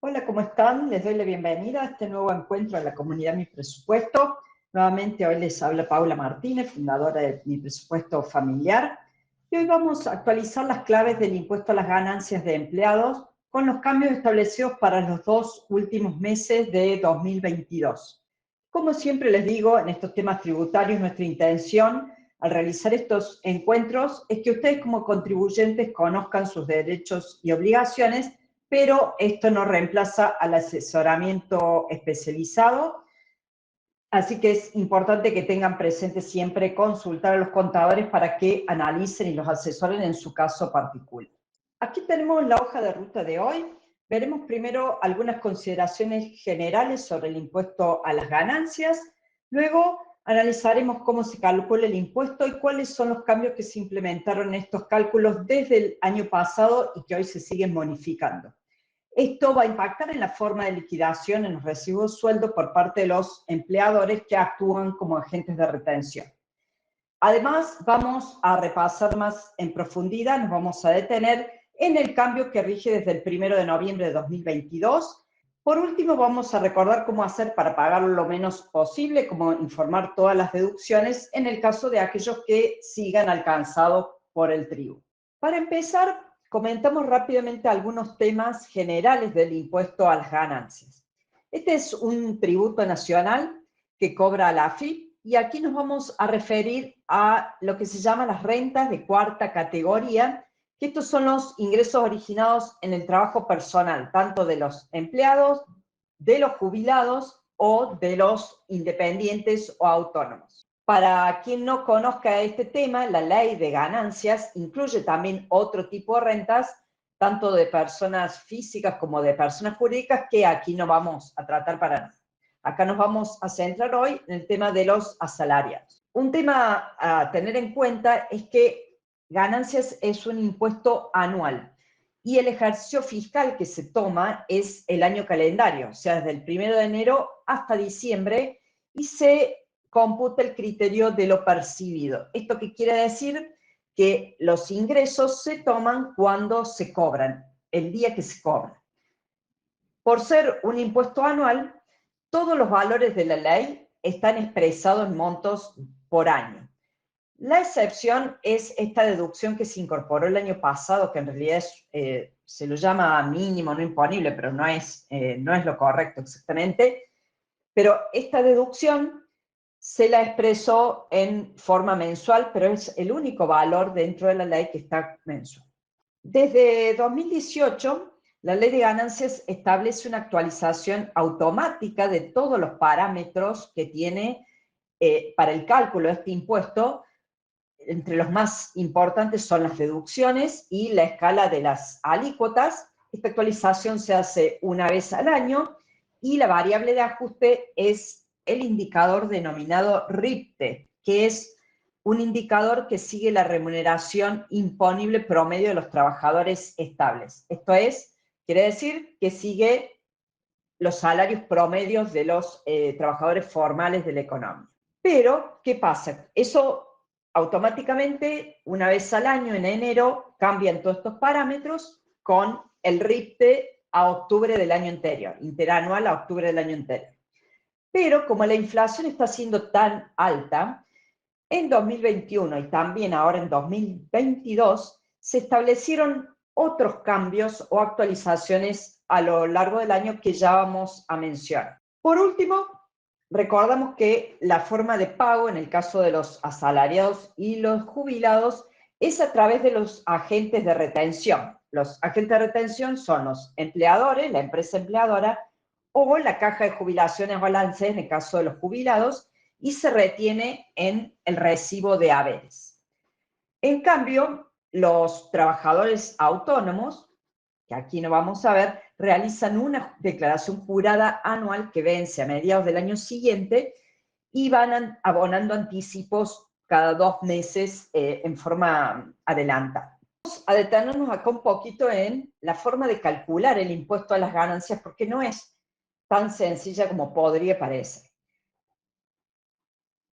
Hola, ¿cómo están? Les doy la bienvenida a este nuevo encuentro de la comunidad Mi Presupuesto. Nuevamente hoy les habla Paula Martínez, fundadora de Mi Presupuesto Familiar. Y hoy vamos a actualizar las claves del impuesto a las ganancias de empleados con los cambios establecidos para los dos últimos meses de 2022. Como siempre les digo, en estos temas tributarios, nuestra intención al realizar estos encuentros es que ustedes como contribuyentes conozcan sus derechos y obligaciones, pero esto no reemplaza al asesoramiento especializado, así que es importante que tengan presente siempre consultar a los contadores para que analicen y los asesoren en su caso particular. Aquí tenemos la hoja de ruta de hoy. Veremos primero algunas consideraciones generales sobre el impuesto a las ganancias, luego analizaremos cómo se calcula el impuesto y cuáles son los cambios que se implementaron en estos cálculos desde el año pasado y que hoy se siguen modificando. Esto va a impactar en la forma de liquidación en los recibos de sueldo por parte de los empleadores que actúan como agentes de retención. Además, vamos a repasar más en profundidad, nos vamos a detener en el cambio que rige desde el 1 de noviembre de 2022. Por último, vamos a recordar cómo hacer para pagar lo menos posible, cómo informar todas las deducciones en el caso de aquellos que sigan alcanzados por el tributo. Para empezar, comentamos rápidamente algunos temas generales del impuesto a las ganancias. Este es un tributo nacional que cobra la AFIP y aquí nos vamos a referir a lo que se llama las rentas de cuarta categoría, que estos son los ingresos originados en el trabajo personal, tanto de los empleados, de los jubilados o de los independientes o autónomos. Para quien no conozca este tema, la ley de ganancias incluye también otro tipo de rentas, tanto de personas físicas como de personas jurídicas, que aquí no vamos a tratar para nada. Acá nos vamos a centrar hoy en el tema de los asalariados. Un tema a tener en cuenta es que ganancias es un impuesto anual y el ejercicio fiscal que se toma es el año calendario, o sea, desde el 1 de enero hasta diciembre, y se computa el criterio de lo percibido. ¿Esto qué quiere decir? Que los ingresos se toman cuando se cobran, el día que se cobran. Por ser un impuesto anual, todos los valores de la ley están expresados en montos por año. La excepción es esta deducción que se incorporó el año pasado, que en realidad se lo llama mínimo no imponible, pero no es lo correcto exactamente. Pero esta deducción se la expresó en forma mensual, pero es el único valor dentro de la ley que está mensual. Desde 2018, la Ley de Ganancias establece una actualización automática de todos los parámetros que tiene para el cálculo de este impuesto. Entre los más importantes son las deducciones y la escala de las alícuotas. Esta actualización se hace una vez al año y la variable de ajuste es el indicador denominado RIPTE, que es un indicador que sigue la remuneración imponible promedio de los trabajadores estables. Esto es, quiere decir que sigue los salarios promedios de los trabajadores formales de la economía. Pero, ¿qué pasa? Eso automáticamente, una vez al año, en enero, cambian todos estos parámetros con el RIPTE a octubre del año anterior, interanual a octubre del año anterior. Pero como la inflación está siendo tan alta, en 2021 y también ahora en 2022 se establecieron otros cambios o actualizaciones a lo largo del año que ya vamos a mencionar. Por último, recordamos que la forma de pago en el caso de los asalariados y los jubilados es a través de los agentes de retención. Los agentes de retención son los empleadores, la empresa empleadora, o la caja de jubilaciones balance en el caso de los jubilados, y se retiene en el recibo de haberes. En cambio, los trabajadores autónomos, que aquí no vamos a ver, realizan una declaración jurada anual que vence a mediados del año siguiente y van abonando anticipos cada 2 meses en forma adelantada. Vamos a detenernos acá un poquito en la forma de calcular el impuesto a las ganancias, porque no es tan sencilla como podría parecer.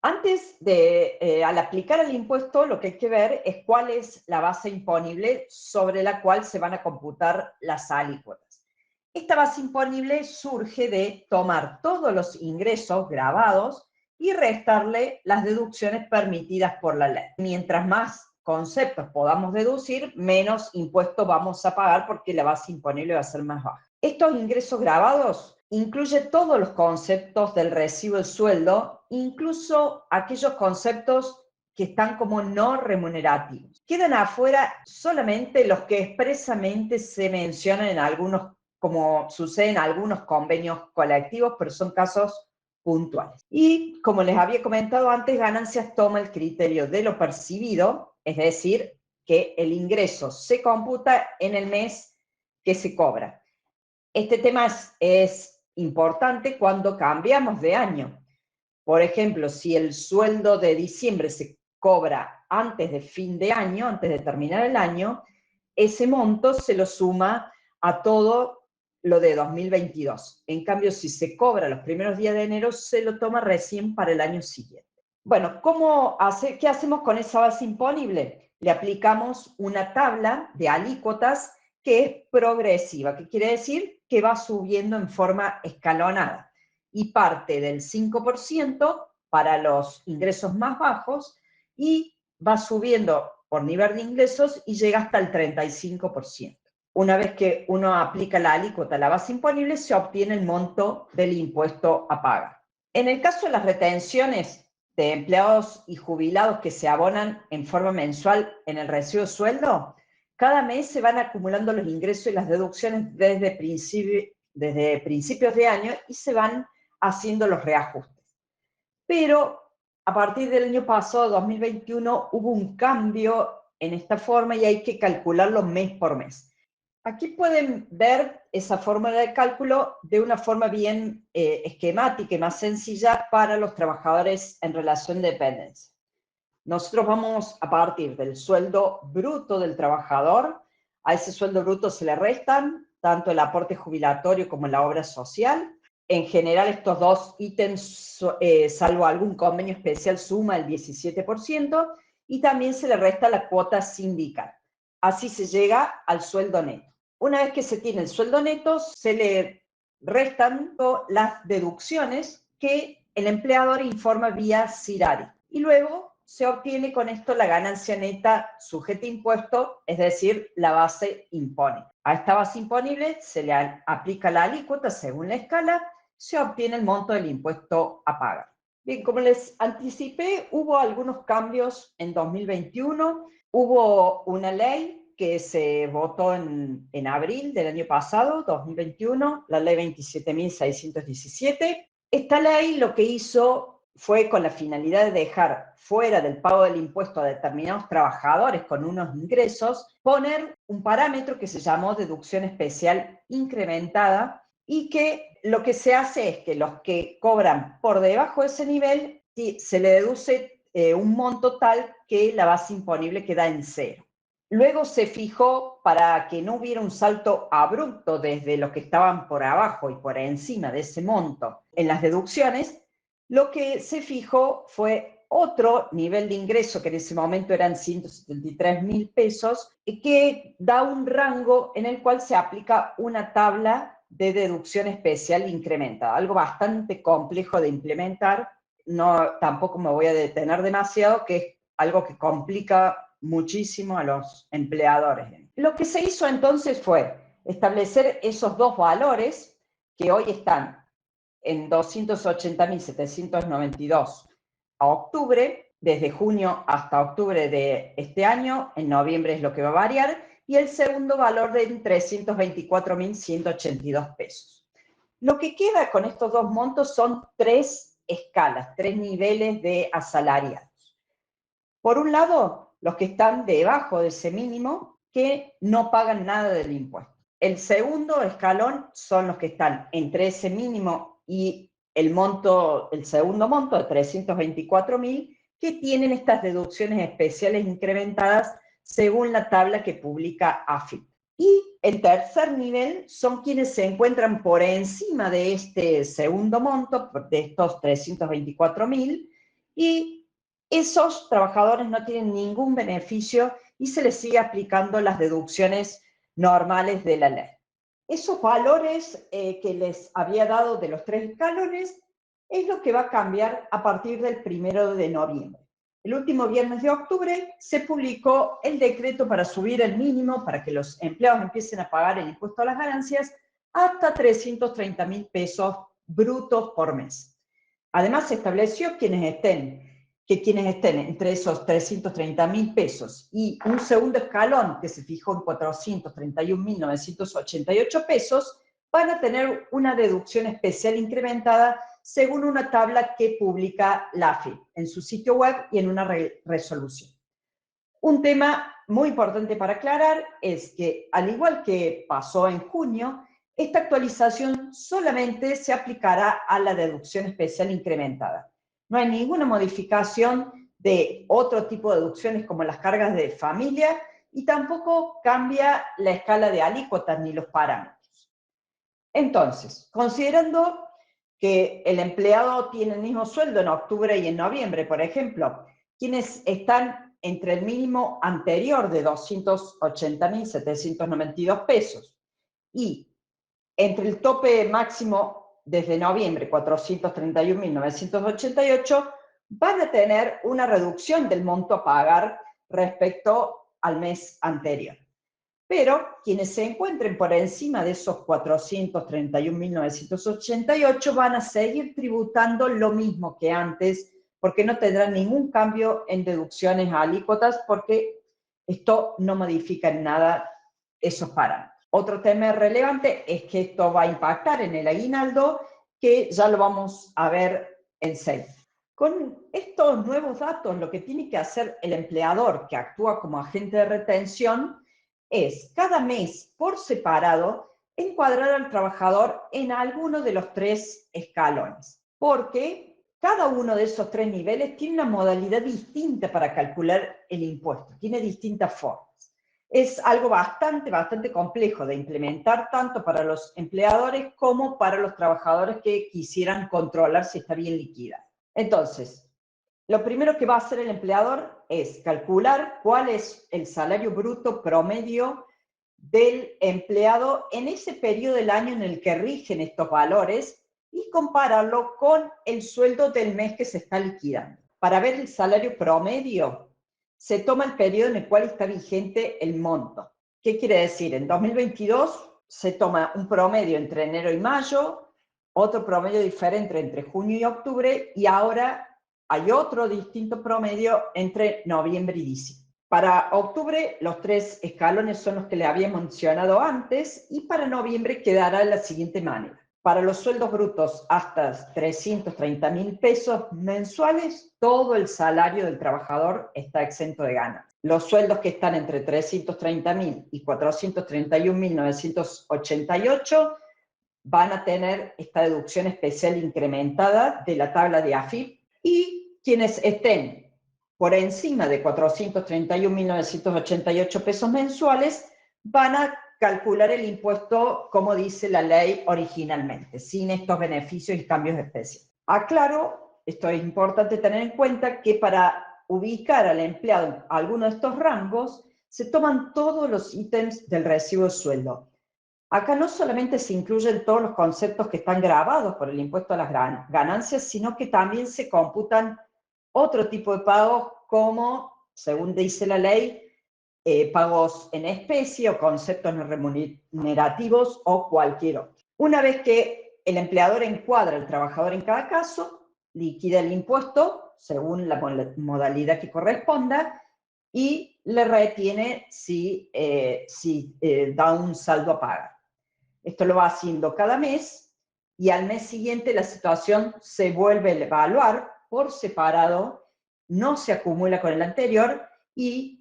Antes de, al aplicar el impuesto, lo que hay que ver es cuál es la base imponible sobre la cual se van a computar las alícuotas. Esta base imponible surge de tomar todos los ingresos grabados y restarle las deducciones permitidas por la ley. Mientras más conceptos podamos deducir, menos impuestos vamos a pagar porque la base imponible va a ser más baja. Estos ingresos grabados incluyen todos los conceptos del recibo del sueldo, incluso aquellos conceptos que están como no remunerativos. Quedan afuera solamente los que expresamente se mencionan en algunos, como sucede en algunos convenios colectivos, pero son casos puntuales. Y como les había comentado antes, ganancias toma el criterio de lo percibido, es decir, que el ingreso se computa en el mes que se cobra. Este tema es importante cuando cambiamos de año. Por ejemplo, si el sueldo de diciembre se cobra antes de fin de año, antes de terminar el año, ese monto se lo suma a todo lo de 2022. En cambio, si se cobra los primeros días de enero, se lo toma recién para el año siguiente. Bueno, ¿qué hacemos con esa base imponible? Le aplicamos una tabla de alícuotas que es progresiva, que quiere decir que va subiendo en forma escalonada y parte del 5% para los ingresos más bajos y va subiendo por nivel de ingresos y llega hasta el 35%. Una vez que uno aplica la alícuota a la base imponible, se obtiene el monto del impuesto a pagar. En el caso de las retenciones de empleados y jubilados que se abonan en forma mensual en el recibo de sueldo, cada mes se van acumulando los ingresos y las deducciones desde principios de año y se van haciendo los reajustes. Pero a partir del año pasado, 2021, hubo un cambio en esta forma y hay que calcularlo mes por mes. Aquí pueden ver esa fórmula de cálculo de una forma bien esquemática y más sencilla para los trabajadores en relación de dependencia. Nosotros vamos a partir del sueldo bruto del trabajador. A ese sueldo bruto se le restan tanto el aporte jubilatorio como la obra social. En general, estos dos ítems, salvo algún convenio especial, suma el 17% y también se le resta la cuota sindical. Así se llega al sueldo neto. Una vez que se tiene el sueldo neto, se le restan las deducciones que el empleador informa vía SIRARI. Y luego se obtiene con esto la ganancia neta sujeta a impuesto, es decir, la base imponible. A esta base imponible se le aplica la alícuota según la escala, se obtiene el monto del impuesto a pagar. Bien, como les anticipé, hubo algunos cambios en 2021. Hubo una ley que se votó en abril del año pasado, 2021, la ley 27.617. Esta ley lo que hizo fue, con la finalidad de dejar fuera del pago del impuesto a determinados trabajadores con unos ingresos, poner un parámetro que se llamó deducción especial incrementada y que lo que se hace es que los que cobran por debajo de ese nivel se le deduce un monto tal que la base imponible queda en cero. Luego se fijó, para que no hubiera un salto abrupto desde los que estaban por abajo y por encima de ese monto en las deducciones, lo que se fijó fue otro nivel de ingreso, que en ese momento eran 173.000 pesos, que da un rango en el cual se aplica una tabla de deducción especial incrementada, algo bastante complejo de implementar. No, tampoco me voy a detener demasiado, que es algo que complica muchísimo a los empleadores. Lo que se hizo entonces fue establecer esos dos valores que hoy están en 280.792 a octubre, desde junio hasta octubre de este año, en noviembre es lo que va a variar, y el segundo valor de 324.182 pesos. Lo que queda con estos dos montos son tres escalas, tres niveles de asalariados. Por un lado, los que están debajo de ese mínimo, que no pagan nada del impuesto. El segundo escalón son los que están entre ese mínimo y el segundo monto de 324.000, que tienen estas deducciones especiales incrementadas según la tabla que publica AFIP. Y el tercer nivel son quienes se encuentran por encima de este segundo monto, de estos 324.000, y esos trabajadores no tienen ningún beneficio y se les sigue aplicando las deducciones normales de la ley. Esos valores que les había dado de los 3 escalones es lo que va a cambiar a partir del 1 de noviembre. El último viernes de octubre se publicó el decreto para subir el mínimo para que los empleados empiecen a pagar el impuesto a las ganancias hasta 330.000 pesos brutos por mes. Además, se estableció que quienes estén entre esos 330.000 pesos y un segundo escalón que se fijó en 431.988 pesos, van a tener una deducción especial incrementada según una tabla que publica la AFIP en su sitio web y en una resolución. Un tema muy importante para aclarar es que, al igual que pasó en junio, esta actualización solamente se aplicará a la deducción especial incrementada. No hay ninguna modificación de otro tipo de deducciones como las cargas de familia y tampoco cambia la escala de alícuotas ni los parámetros. Entonces, considerando que el empleado tiene el mismo sueldo en octubre y en noviembre, por ejemplo, quienes están entre el mínimo anterior de 280.792 pesos y entre el tope máximo desde noviembre, 431.988, van a tener una reducción del monto a pagar respecto al mes anterior. Pero quienes se encuentren por encima de esos 431.988 van a seguir tributando lo mismo que antes, porque no tendrán ningún cambio en deducciones a alícuotas, porque esto no modifica en nada esos parámetros. Otro tema relevante es que esto va a impactar en el aguinaldo, que ya lo vamos a ver enseguida. Con estos nuevos datos, lo que tiene que hacer el empleador que actúa como agente de retención es cada mes por separado encuadrar al trabajador en alguno de los 3 escalones, porque cada uno de esos 3 niveles tiene una modalidad distinta para calcular el impuesto, tiene distintas formas. Es algo bastante complejo de implementar tanto para los empleadores como para los trabajadores que quisieran controlar si está bien liquidado. Entonces, lo primero que va a hacer el empleador es calcular cuál es el salario bruto promedio del empleado en ese periodo del año en el que rigen estos valores y compararlo con el sueldo del mes que se está liquidando. Para ver el salario promedio, se toma el periodo en el cual está vigente el monto. ¿Qué quiere decir? En 2022 se toma un promedio entre enero y mayo, otro promedio diferente entre junio y octubre, y ahora hay otro distinto promedio entre noviembre y diciembre. Para octubre, los 3 escalones son los que le había mencionado antes, y para noviembre quedará de la siguiente manera. Para los sueldos brutos hasta 330.000 pesos mensuales, todo el salario del trabajador está exento de ganancias. Los sueldos que están entre 330.000 y 431.988 van a tener esta deducción especial incrementada de la tabla de AFIP, y quienes estén por encima de 431.988 pesos mensuales van a calcular el impuesto como dice la ley originalmente, sin estos beneficios y cambios especiales. Aclaro, esto es importante tener en cuenta, que para ubicar al empleado en alguno de estos rangos se toman todos los ítems del recibo de sueldo. Acá no solamente se incluyen todos los conceptos que están grabados por el impuesto a las ganancias, sino que también se computan otro tipo de pagos como, según dice la ley, pagos en especie o conceptos no remunerativos o cualquier otro. Una vez que el empleador encuadra al trabajador en cada caso, liquida el impuesto según la modalidad que corresponda y le retiene si da un saldo a pagar. Esto lo va haciendo cada mes y al mes siguiente la situación se vuelve a evaluar por separado, no se acumula con el anterior y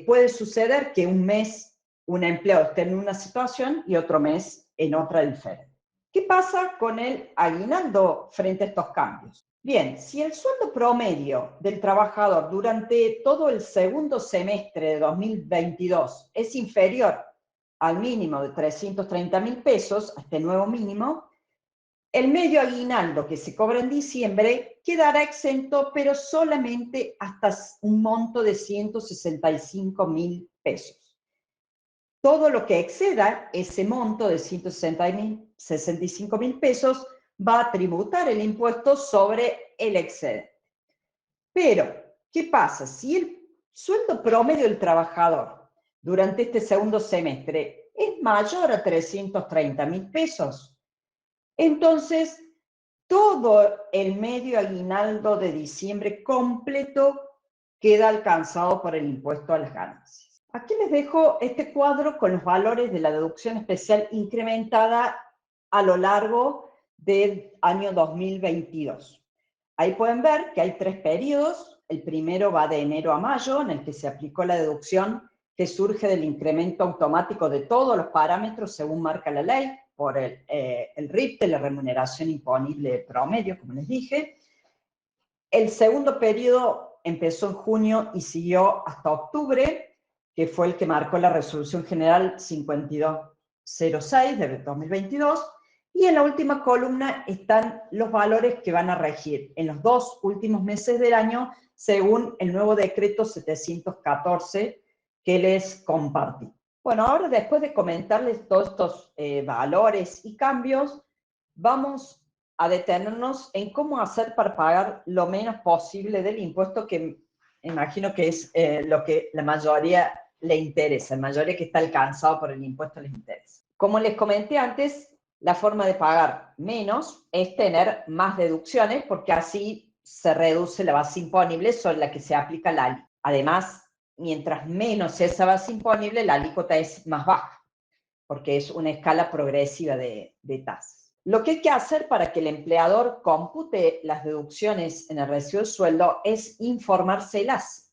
puede suceder que un mes un empleado esté en una situación y otro mes en otra diferente. ¿Qué pasa con el aguinaldo frente a estos cambios? Bien, si el sueldo promedio del trabajador durante todo el segundo semestre de 2022 es inferior al mínimo de 330.000 pesos, a este nuevo mínimo, el medio aguinaldo que se cobra en diciembre quedará exento, pero solamente hasta un monto de 165.000 pesos. Todo lo que exceda ese monto de 165.000 pesos va a tributar el impuesto sobre el excedente. Pero, ¿qué pasa? Si el sueldo promedio del trabajador durante este segundo semestre es mayor a 330.000 pesos, entonces todo el medio aguinaldo de diciembre completo queda alcanzado por el impuesto a las ganancias. Aquí les dejo este cuadro con los valores de la deducción especial incrementada a lo largo del año 2022. Ahí pueden ver que hay 3 periodos. El primero va de enero a mayo, en el que se aplicó la deducción que surge del incremento automático de todos los parámetros según marca la ley, por el RIP de la remuneración imponible promedio, como les dije. El segundo periodo empezó en junio y siguió hasta octubre, que fue el que marcó la Resolución General 5206 de 2022. Y en la última columna están los valores que van a regir en los 2 últimos meses del año, según el nuevo decreto 714 que les compartí. Bueno, ahora después de comentarles todos estos valores y cambios, vamos a detenernos en cómo hacer para pagar lo menos posible del impuesto, que imagino que es lo que la mayoría le interesa, la mayoría que está alcanzado por el impuesto les interesa. Como les comenté antes, la forma de pagar menos es tener más deducciones, porque así se reduce la base imponible sobre la que se aplica la alícuota. Además, mientras menos sea esa base imponible, la alícuota es más baja, porque es una escala progresiva de tasas. Lo que hay que hacer para que el empleador compute las deducciones en el recibo de sueldo es informárselas.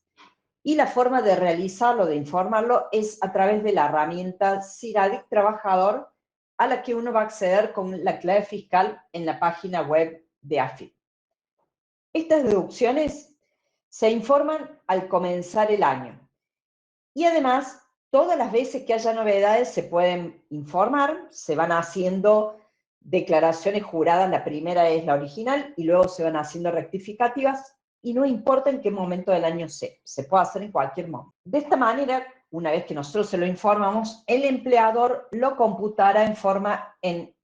Y la forma de realizarlo, de informarlo, es a través de la herramienta CIRADIC Trabajador, a la que uno va a acceder con la clave fiscal en la página web de AFIP. Estas deducciones se informan al comenzar el año. Y además, todas las veces que haya novedades se pueden informar, se van haciendo declaraciones juradas, la primera es la original y luego se van haciendo rectificativas, y no importa en qué momento del año sea, se puede hacer en cualquier momento. De esta manera, una vez que nosotros se lo informamos, el empleador lo computará en forma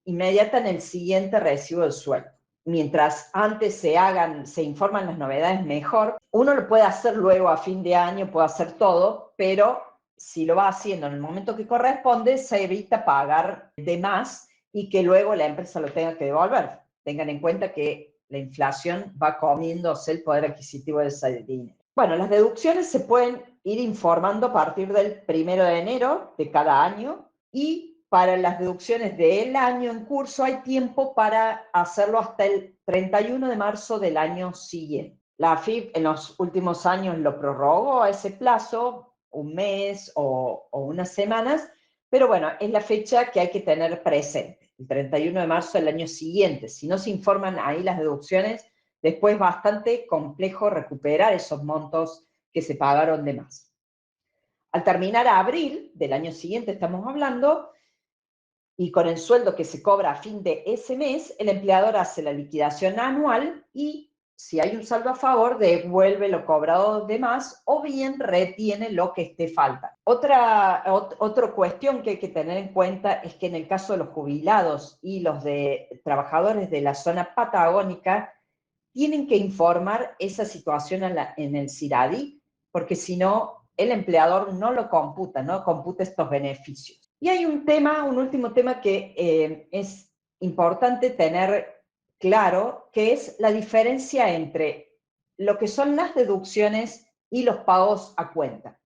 inmediata en el siguiente recibo de sueldo. Mientras antes se informan las novedades, mejor. Uno lo puede hacer luego a fin de año, puede hacer todo, pero si lo va haciendo en el momento que corresponde, se evita pagar de más y que luego la empresa lo tenga que devolver. Tengan en cuenta que la inflación va comiéndose el poder adquisitivo de ese dinero. Bueno, las deducciones se pueden ir informando a partir del 1 de enero de cada año, y para las deducciones del año en curso hay tiempo para hacerlo hasta el 31 de marzo del año siguiente. La AFIP en los últimos años lo prorrogó a ese plazo, un mes o unas semanas, pero bueno, es la fecha que hay que tener presente, el 31 de marzo del año siguiente. Si no se informan ahí las deducciones, después es bastante complejo recuperar esos montos que se pagaron de más. Al terminar abril del año siguiente, estamos hablando, y con el sueldo que se cobra a fin de ese mes, el empleador hace la liquidación anual y, si hay un saldo a favor, devuelve lo cobrado de más o bien retiene lo que esté falta. Otra cuestión que hay que tener en cuenta es que en el caso de los jubilados y los de trabajadores de la zona patagónica, tienen que informar esa situación en el CIRADIC, porque si no, el empleador no lo computa, no computa estos beneficios. Y hay un último tema que es importante tener claro, que es la diferencia entre lo que son las deducciones y los pagos a cuenta.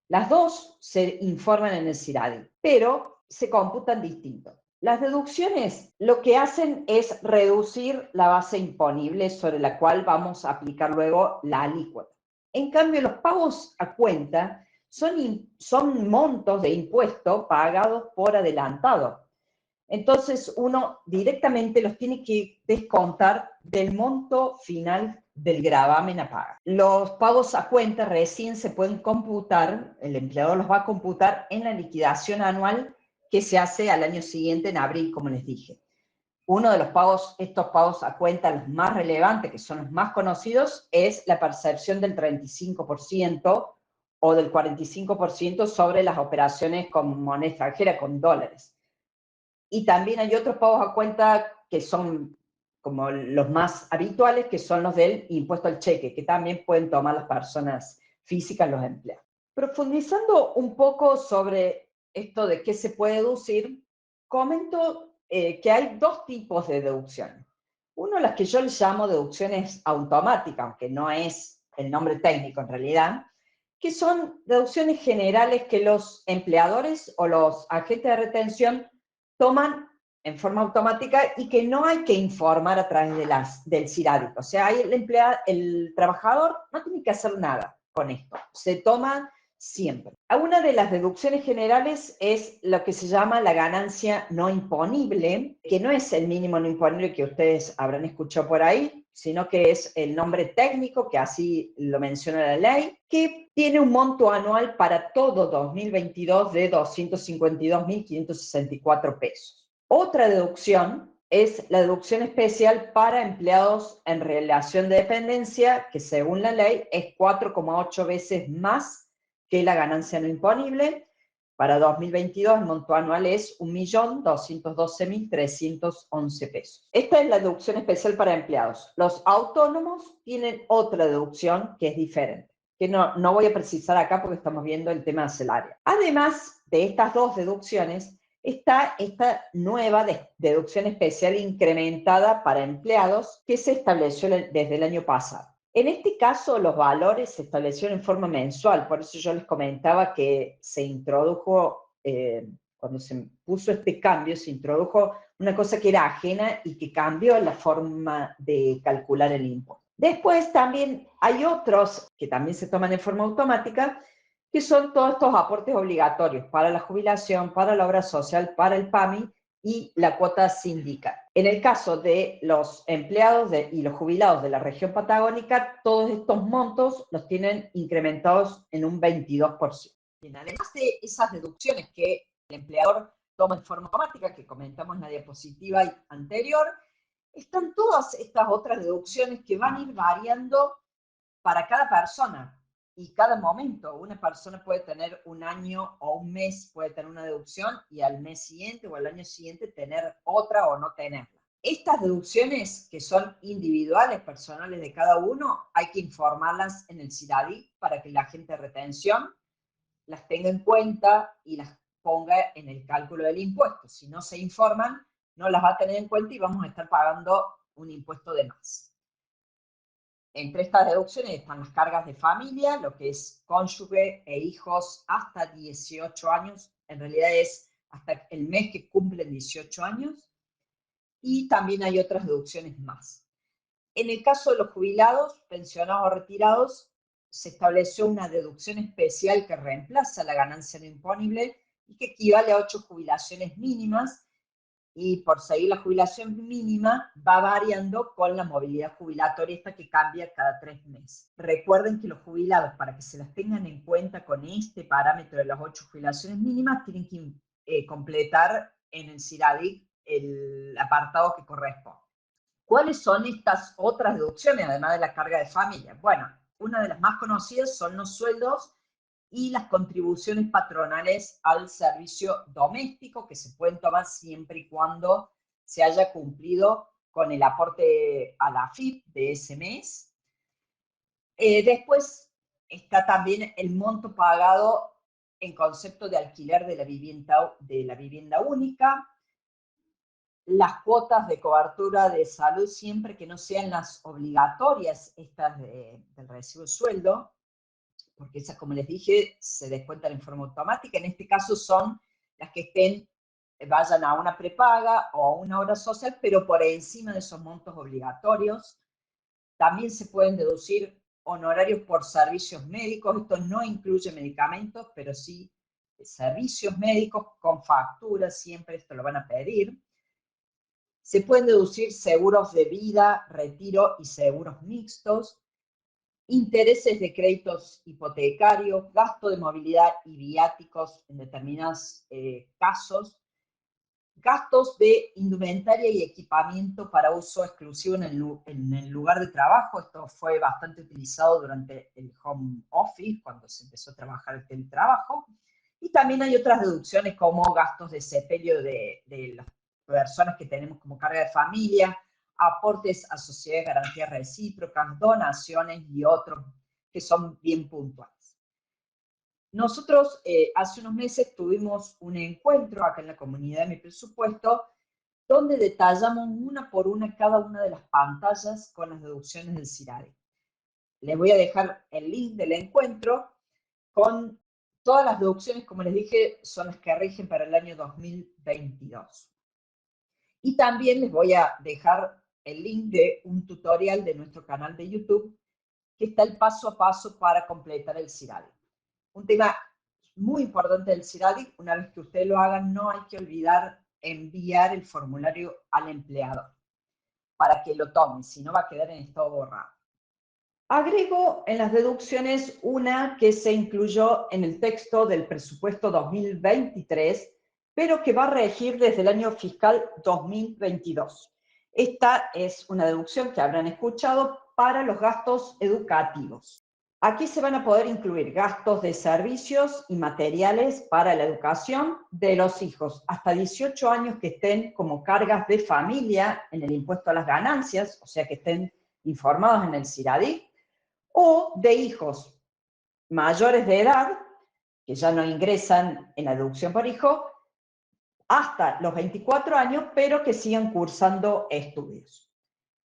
Las dos se informan en el CIRADIC, pero se computan distinto. Las deducciones lo que hacen es reducir la base imponible sobre la cual vamos a aplicar luego la alícuota. En cambio, los pagos a cuenta son montos de impuesto pagados por adelantado. Entonces, uno directamente los tiene que descontar del monto final del gravamen a pagar. Los pagos a cuenta recién se pueden computar, el empleador los va a computar en la liquidación anual que se hace al año siguiente, en abril, como les dije. Uno de los pagos, estos pagos a cuenta, los más relevantes, que son los más conocidos, es la percepción del 35% o del 45% sobre las operaciones con moneda extranjera, con dólares. Y también hay otros pagos a cuenta que son como los más habituales, que son los del impuesto al cheque, que también pueden tomar las personas físicas, los empleados. Profundizando un poco sobre esto de qué se puede deducir, comento que hay dos tipos de deducciones. Uno, las que yo les llamo deducciones automáticas, aunque no es el nombre técnico en realidad, que son deducciones generales que los empleadores o los agentes de retención toman en forma automática y que no hay que informar a través de del CIRADIC. O sea, el trabajador no tiene que hacer nada con esto. Se toma siempre. Una de las deducciones generales es lo que se llama la ganancia no imponible, que no es el mínimo no imponible que ustedes habrán escuchado por ahí, sino que es el nombre técnico, que así lo menciona la ley, que tiene un monto anual para todo 2022 de 252.564 pesos. Otra deducción es la deducción especial para empleados en relación de dependencia, que según la ley es 4,8 veces más que la ganancia no imponible. Para 2022 el monto anual es 1.212.311 pesos. Esta es la deducción especial para empleados. Los autónomos tienen otra deducción que es diferente, que no voy a precisar acá porque estamos viendo el tema salario. Además de estas dos deducciones, está esta nueva deducción especial incrementada para empleados que se estableció desde el año pasado. En este caso, los valores se establecieron en forma mensual, por eso yo les comentaba que se introdujo, cuando se puso este cambio, se introdujo una cosa que era ajena y que cambió la forma de calcular el impuesto. Después también hay otros que también se toman en forma automática, que son todos estos aportes obligatorios para la jubilación, para la obra social, para el PAMI y la cuota sindical. En el caso de los empleados y los jubilados de la región patagónica, todos estos montos los tienen incrementados en un 22%. Bien, además de esas deducciones que el empleador toma en forma automática, que comentamos en la diapositiva anterior, están todas estas otras deducciones que van a ir variando para cada persona y cada momento. Una persona puede tener un año o un mes, puede tener una deducción y al mes siguiente o al año siguiente tener otra o no tenerla. Estas deducciones que son individuales, personales de cada uno, hay que informarlas en el CIRADIC para que la agente de retención las tenga en cuenta y las ponga en el cálculo del impuesto. Si no se informan, no las va a tener en cuenta y vamos a estar pagando un impuesto de más. Entre estas deducciones están las cargas de familia, lo que es cónyuge e hijos hasta 18 años, en realidad es hasta el mes que cumplen 18 años, y también hay otras deducciones más. En el caso de los jubilados, pensionados o retirados, se estableció una deducción especial que reemplaza la ganancia no imponible y que equivale a 8 jubilaciones mínimas, y por seguir la jubilación mínima va variando con la movilidad jubilatoria esta que cambia cada 3 meses. Recuerden que los jubilados, para que se las tengan en cuenta con este parámetro de las 8 jubilaciones mínimas, tienen que completar en el CIRADIC el apartado que corresponde. ¿Cuáles son estas otras deducciones, además de la carga de familia? Bueno, una de las más conocidas son los sueldos y las contribuciones patronales al servicio doméstico, que se pueden tomar siempre y cuando se haya cumplido con el aporte a la AFIP de ese mes. Después está también el monto pagado en concepto de alquiler de la vivienda única, las cuotas de cobertura de salud siempre que no sean las obligatorias, estas del recibo de sueldo, porque esas, como les dije, se descuentan en forma automática. En este caso son las que vayan a una prepaga o a una obra social, pero por encima de esos montos obligatorios. También se pueden deducir honorarios por servicios médicos. Esto no incluye medicamentos, pero sí servicios médicos con factura, siempre esto lo van a pedir. Se pueden deducir seguros de vida, retiro y seguros mixtos, intereses de créditos hipotecarios, gasto de movilidad y viáticos en determinados casos, gastos de indumentaria y equipamiento para uso exclusivo en el lugar de trabajo. Esto fue bastante utilizado durante el home office, cuando se empezó a trabajar el teletrabajo. Y también hay otras deducciones como gastos de sepelio de las personas que tenemos como carga de familia, aportes a sociedades de garantías recíprocas, donaciones y otros que son bien puntuales. Nosotros hace unos meses tuvimos un encuentro acá en la comunidad de Mi Presupuesto, donde detallamos una por una cada una de las pantallas con las deducciones del CIRADI. Les voy a dejar el link del encuentro con todas las deducciones, como les dije, son las que rigen para el año 2022. Y también les voy a dejar el link de un tutorial de nuestro canal de YouTube, que está el paso a paso para completar el CIRADI. Un tema muy importante del CIRADI, una vez que ustedes lo hagan, no hay que olvidar enviar el formulario al empleador para que lo tome, si no va a quedar en estado borrado. Agrego en las deducciones una que se incluyó en el texto del presupuesto 2023, pero que va a regir desde el año fiscal 2022. Esta es una deducción que habrán escuchado para los gastos educativos. Aquí se van a poder incluir gastos de servicios y materiales para la educación de los hijos hasta 18 años que estén como cargas de familia en el impuesto a las ganancias, o sea que estén informados en el CIRADI, o de hijos mayores de edad, que ya no ingresan en la deducción por hijo, hasta los 24 años, pero que sigan cursando estudios.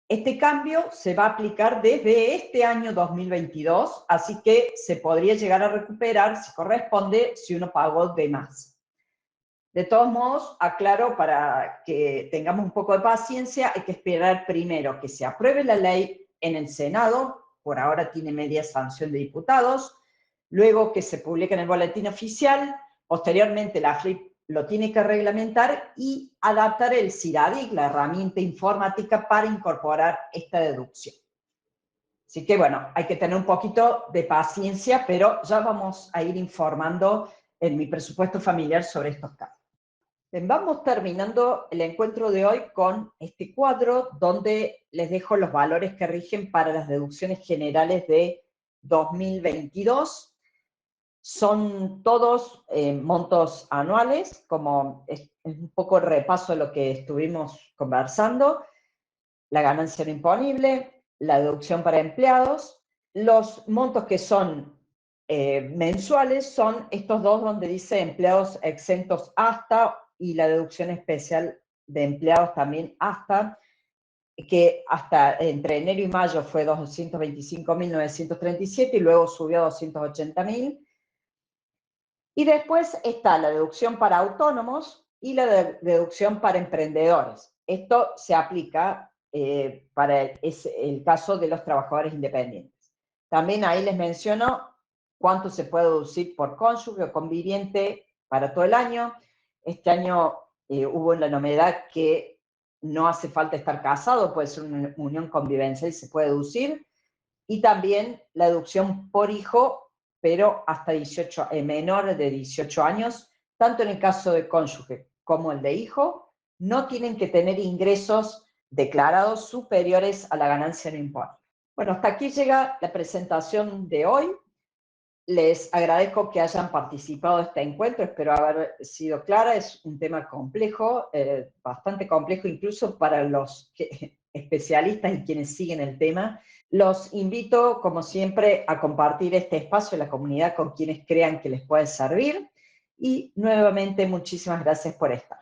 Este cambio se va a aplicar desde este año 2022, así que se podría llegar a recuperar, si corresponde, si uno pagó de más. De todos modos, aclaro, para que tengamos un poco de paciencia, hay que esperar primero que se apruebe la ley en el Senado, por ahora tiene media sanción de diputados, luego que se publique en el boletín oficial, posteriormente la AFLIP lo tiene que reglamentar y adaptar el CIRADIC, la herramienta informática, para incorporar esta deducción. Así que bueno, hay que tener un poquito de paciencia, pero ya vamos a ir informando en Mi Presupuesto Familiar sobre estos casos. Bien, vamos terminando el encuentro de hoy con este cuadro donde les dejo los valores que rigen para las deducciones generales de 2022. Son todos montos anuales, como es un poco el repaso de lo que estuvimos conversando. La ganancia no imponible, la deducción para empleados. Los montos que son mensuales son estos dos donde dice empleados exentos hasta, y la deducción especial de empleados también hasta, que hasta entre enero y mayo fue 225.937 y luego subió a 280.000. Y después está la deducción para autónomos y la deducción para emprendedores. Esto se aplica para el caso de los trabajadores independientes. También ahí les menciono cuánto se puede deducir por cónyuge o conviviente para todo el año. Este año hubo la novedad que no hace falta estar casado, puede ser una unión convivencial y se puede deducir. Y también la deducción por hijo, pero hasta menores de 18 años, tanto en el caso de cónyuge como el de hijo, no tienen que tener ingresos declarados superiores a la ganancia no imponible. Bueno, hasta aquí llega la presentación de hoy. Les agradezco que hayan participado de este encuentro, espero haber sido clara. Es un tema complejo, bastante complejo incluso para los especialistas y quienes siguen el tema. Los invito, como siempre, a compartir este espacio en la comunidad con quienes crean que les puede servir. Y nuevamente, muchísimas gracias por estar.